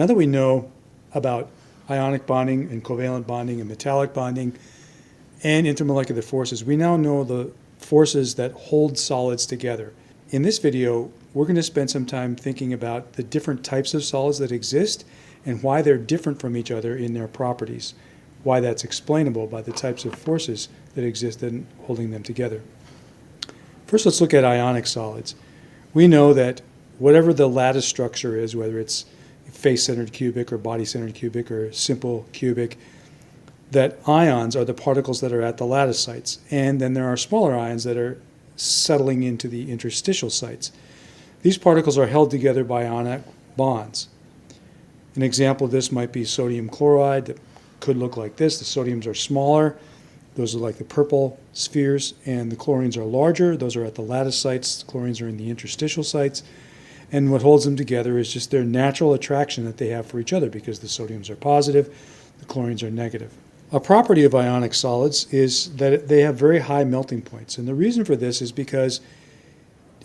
Now that we know about ionic bonding and covalent bonding and metallic bonding and intermolecular forces, we now know the forces that hold solids together. In this video, we're going to spend some time thinking about the different types of solids that exist and why they're different from each other in their properties, why that's explainable by the types of forces that exist in holding them together. First, let's look at ionic solids. We know that whatever the lattice structure is, whether it's face-centered cubic or body-centered cubic or simple cubic, that ions are the particles that are at the lattice sites. And then there are smaller ions that are settling into the interstitial sites. These particles are held together by ionic bonds. An example of this might be sodium chloride that could look like this. The sodiums are smaller. Those are like the purple spheres, and the chlorines are larger. Those are at the lattice sites. The chlorines are in the interstitial sites. And what holds them together is just their natural attraction that they have for each other, because the sodiums are positive, the chlorines are negative. A property of ionic solids is that they have very high melting points. And the reason for this is because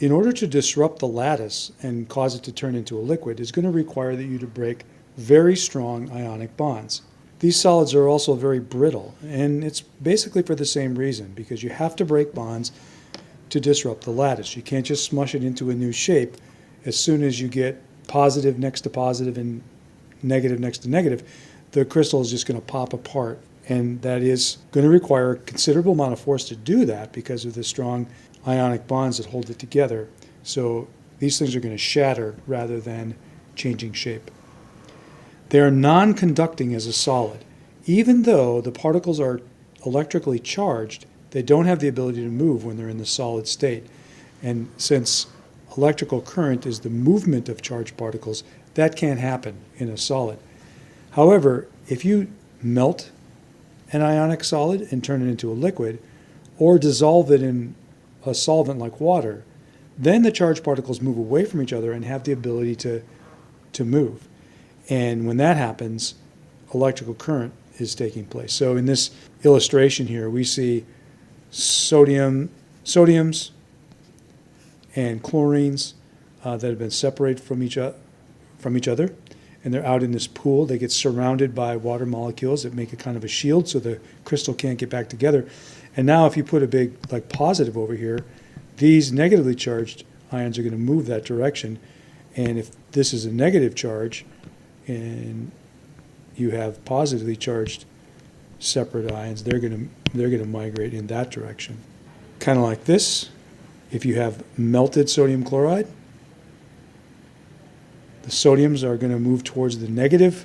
in order to disrupt the lattice and cause it to turn into a liquid, it's going to require that you to break very strong ionic bonds. These solids are also very brittle, and it's basically for the same reason, because you have to break bonds to disrupt the lattice. You can't just smush it into a new shape. As soon as you get positive next to positive and negative next to negative, the crystal is just going to pop apart. And that is going to require a considerable amount of force to do that because of the strong ionic bonds that hold it together. So these things are going to shatter rather than changing shape. They are non-conducting as a solid. Even though the particles are electrically charged, they don't have the ability to move when they're in the solid state. And since electrical current is the movement of charged particles, that can't happen in a solid. However, if you melt an ionic solid and turn it into a liquid, or dissolve it in a solvent like water, then the charged particles move away from each other and have the ability to move. And when that happens, electrical current is taking place. So in this illustration here, we see sodiums and chlorines that have been separated from each other, and they're out in this pool. They get surrounded by water molecules that make a kind of a shield so the crystal can't get back together. And now if you put a big positive over here, these negatively charged ions are going to move that direction. And if this is a negative charge and you have positively charged separate ions, they're going to migrate in that direction. Kind of like this. If you have melted sodium chloride, the sodiums are going to move towards the negative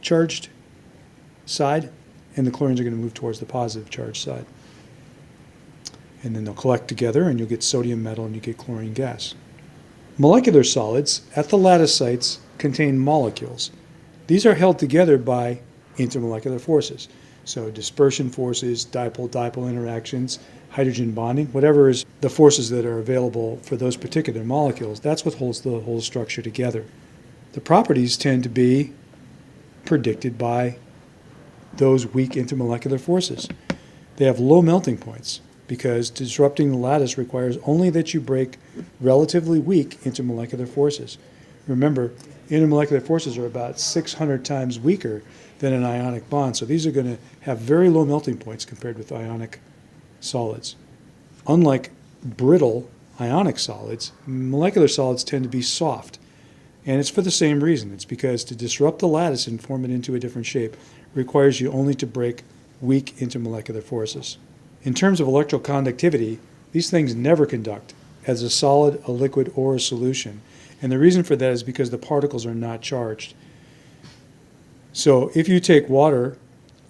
charged side, and the chlorines are going to move towards the positive charged side. And then they'll collect together, and you'll get sodium metal, and you get chlorine gas. Molecular solids at the lattice sites contain molecules. These are held together by intermolecular forces. So dispersion forces, dipole-dipole interactions, hydrogen bonding, whatever is the forces that are available for those particular molecules, that's what holds the whole structure together. The properties tend to be predicted by those weak intermolecular forces. They have low melting points because disrupting the lattice requires only that you break relatively weak intermolecular forces. Remember, intermolecular forces are about 600 times weaker than an ionic bond, so these are going to have very low melting points compared with ionic solids. Unlike brittle ionic solids, molecular solids tend to be soft. And it's for the same reason. It's because to disrupt the lattice and form it into a different shape requires you only to break weak intermolecular forces. In terms of electroconductivity, these things never conduct as a solid, a liquid, or a solution. And the reason for that is because the particles are not charged. So if you take water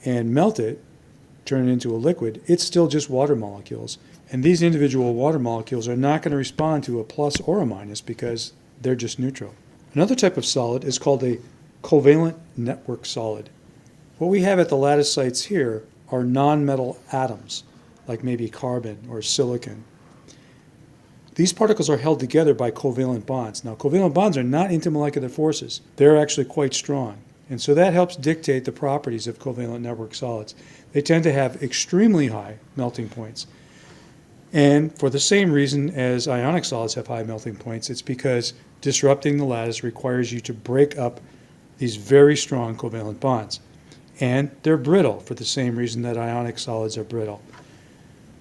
and melt it, turn it into a liquid, it's still just water molecules. And these individual water molecules are not going to respond to a plus or a minus because they're just neutral. Another type of solid is called a covalent network solid. What we have at the lattice sites here are non-metal atoms, like maybe carbon or silicon. These particles are held together by covalent bonds. Now, covalent bonds are not intermolecular forces. They're actually quite strong. And so that helps dictate the properties of covalent network solids. They tend to have extremely high melting points. And for the same reason as ionic solids have high melting points, it's because disrupting the lattice requires you to break up these very strong covalent bonds. And they're brittle for the same reason that ionic solids are brittle.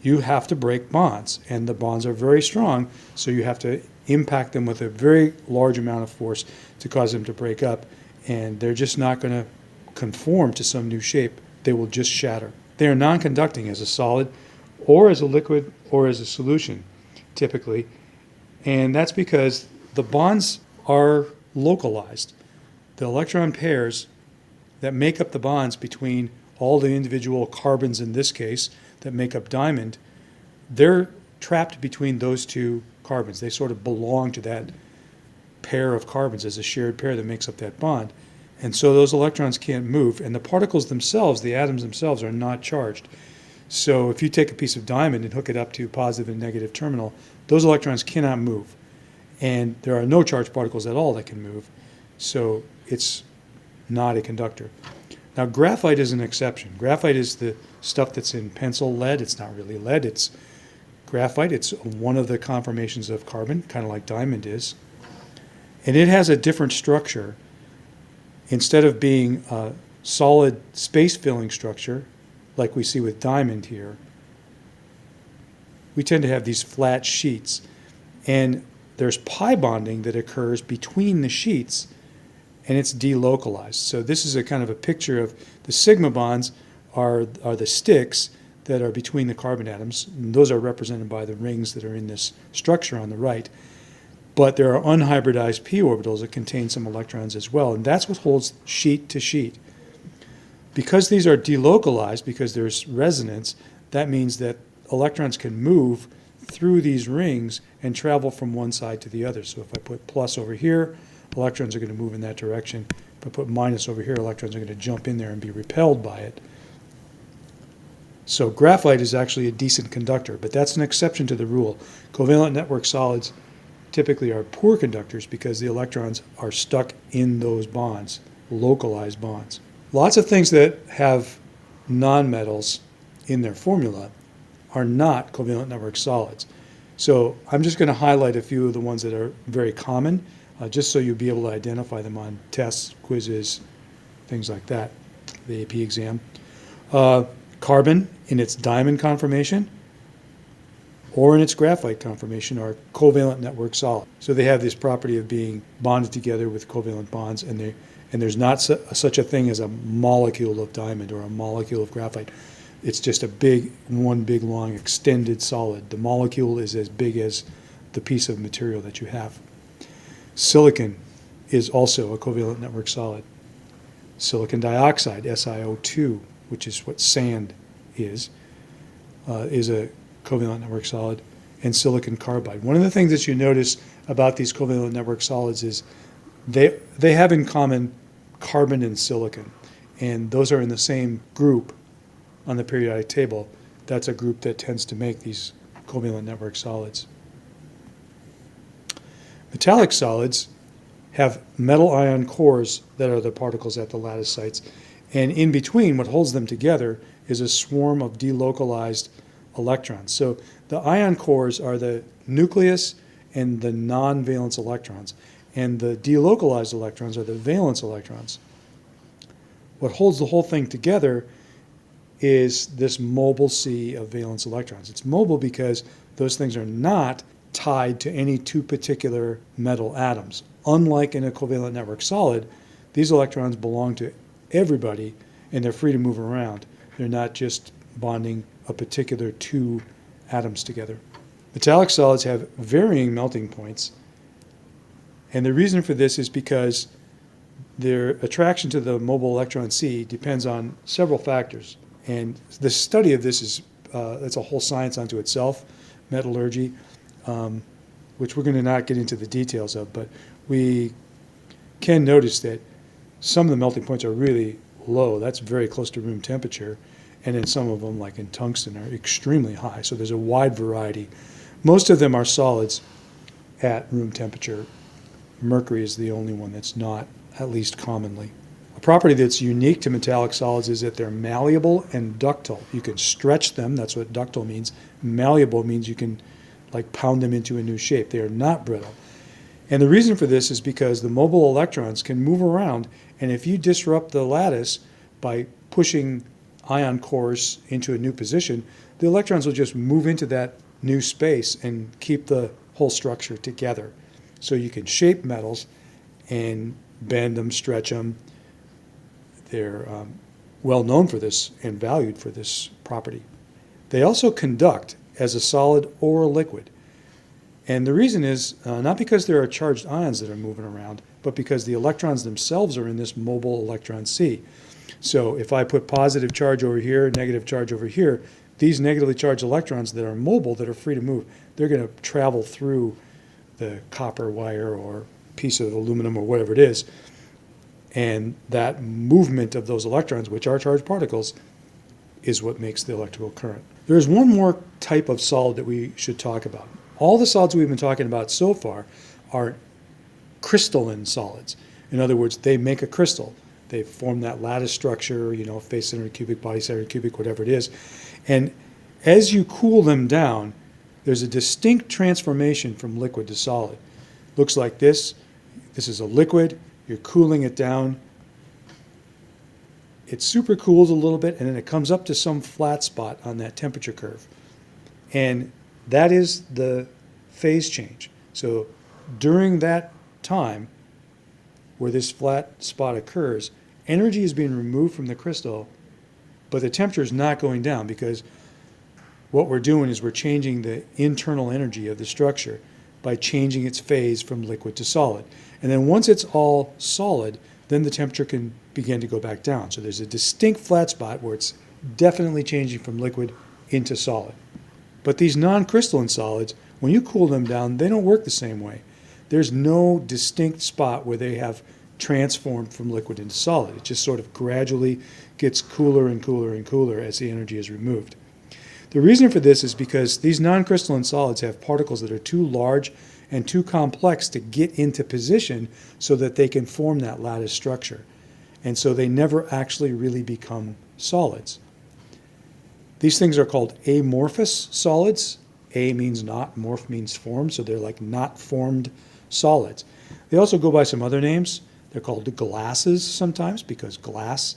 You have to break bonds, and the bonds are very strong, so you have to impact them with a very large amount of force to cause them to break up, and they're just not going to conform to some new shape. They will just shatter. They are non-conducting as a solid or as a liquid or as a solution, typically, and that's because the bonds are localized. The electron pairs that make up the bonds between all the individual carbons in this case that make up diamond, they're trapped between those two carbons. They sort of belong to that pair of carbons as a shared pair that makes up that bond. And so those electrons can't move, and the particles themselves, the atoms themselves, are not charged. So if you take a piece of diamond and hook it up to positive and negative terminal, those electrons cannot move. And there are no charged particles at all that can move. So it's not a conductor. Now, graphite is an exception. Graphite is the stuff that's in pencil lead. It's not really lead, it's graphite. It's one of the conformations of carbon, kind of like diamond is. And it has a different structure. Instead of being a solid space-filling structure, like we see with diamond here, we tend to have these flat sheets. And there's pi bonding that occurs between the sheets, and it's delocalized. So this is a kind of a picture of the sigma bonds are the sticks that are between the carbon atoms. And those are represented by the rings that are in this structure on the right. But there are unhybridized p orbitals that contain some electrons as well, and that's what holds sheet to sheet. Because these are delocalized, because there's resonance, that means that electrons can move through these rings and travel from one side to the other. So if I put plus over here, electrons are going to move in that direction. If I put minus over here, electrons are going to jump in there and be repelled by it. So graphite is actually a decent conductor, but that's an exception to the rule. Covalent network solids typically are poor conductors because the electrons are stuck in those bonds, localized bonds. Lots of things that have nonmetals in their formula are not covalent network solids. So I'm just going to highlight a few of the ones that are very common, just so you'll be able to identify them on tests, quizzes, things like that, the AP exam. Carbon in its diamond conformation or in its graphite conformation are covalent network solid. So they have this property of being bonded together with covalent bonds, and there's not such a thing as a molecule of diamond or a molecule of graphite. It's just one big long extended solid. The molecule is as big as the piece of material that you have. Silicon is also a covalent network solid. Silicon dioxide, SiO2, which is what sand is a covalent network solid, and silicon carbide. One of the things that you notice about these covalent network solids is they have in common carbon and silicon, and those are in the same group on the periodic table. That's a group that tends to make these covalent network solids. Metallic solids have metal ion cores that are the particles at the lattice sites, and in between, what holds them together is a swarm of delocalized electrons. So the ion cores are the nucleus and the non-valence electrons, and the delocalized electrons are the valence electrons. What holds the whole thing together is this mobile sea of valence electrons. It's mobile because those things are not tied to any two particular metal atoms. Unlike in a covalent network solid, these electrons belong to everybody and they're free to move around. They're not just bonding a particular two atoms together. Metallic solids have varying melting points, and the reason for this is because their attraction to the mobile electron sea depends on several factors. And the study of this is it's a whole science unto itself, metallurgy, which we're going to not get into the details of, but we can notice that some of the melting points are really low. That's very close to room temperature. And then some of them, like in tungsten, are extremely high. So there's a wide variety. Most of them are solids at room temperature. Mercury is the only one that's not, at least commonly. A property that's unique to metallic solids is that they're malleable and ductile. You can stretch them. That's what ductile means. Malleable means you can like pound them into a new shape. They are not brittle. And the reason for this is because the mobile electrons can move around, and if you disrupt the lattice by pushing ion cores into a new position, the electrons will just move into that new space and keep the whole structure together. So you can shape metals and bend them, stretch them. They're well known for this and valued for this property. They also conduct as a solid or a liquid. And the reason is not because there are charged ions that are moving around, but because the electrons themselves are in this mobile electron sea. So if I put positive charge over here, negative charge over here, these negatively charged electrons that are mobile, that are free to move, they're going to travel through the copper wire or piece of aluminum or whatever it is. And that movement of those electrons, which are charged particles, is what makes the electrical current. There's one more type of solid that we should talk about. All the solids we've been talking about so far are crystalline solids. In other words, they make a crystal. They form that lattice structure, face-centered cubic, body-centered cubic, whatever it is. And as you cool them down, there's a distinct transformation from liquid to solid. Looks like this. This is a liquid. You're cooling it down. It super cools a little bit, and then it comes up to some flat spot on that temperature curve. And that is the phase change. So during that time where this flat spot occurs, energy is being removed from the crystal, but the temperature is not going down, because what we're doing is we're changing the internal energy of the structure by changing its phase from liquid to solid. And then once it's all solid, then the temperature can begin to go back down. So there's a distinct flat spot where it's definitely changing from liquid into solid. But these non-crystalline solids, when you cool them down, they don't work the same way. There's no distinct spot where they have transformed from liquid into solid. It just sort of gradually gets cooler and cooler and cooler as the energy is removed. The reason for this is because these non-crystalline solids have particles that are too large and too complex to get into position so that they can form that lattice structure. And so they never actually really become solids. These things are called amorphous solids. A means not, morph means form, so they're like not formed solids. They also go by some other names. They're called glasses sometimes, because glass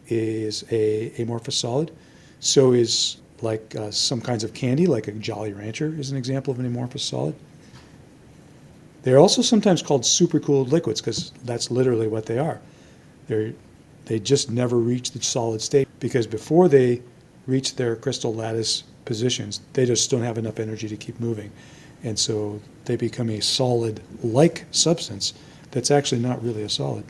is a amorphous solid. So is like some kinds of candy, like a Jolly Rancher is an example of an amorphous solid. They're also sometimes called supercooled liquids, because that's literally what they are. They just never reach the solid state, because before they reach their crystal lattice positions, they just don't have enough energy to keep moving. And so they become a solid-like substance that's actually not really a solid.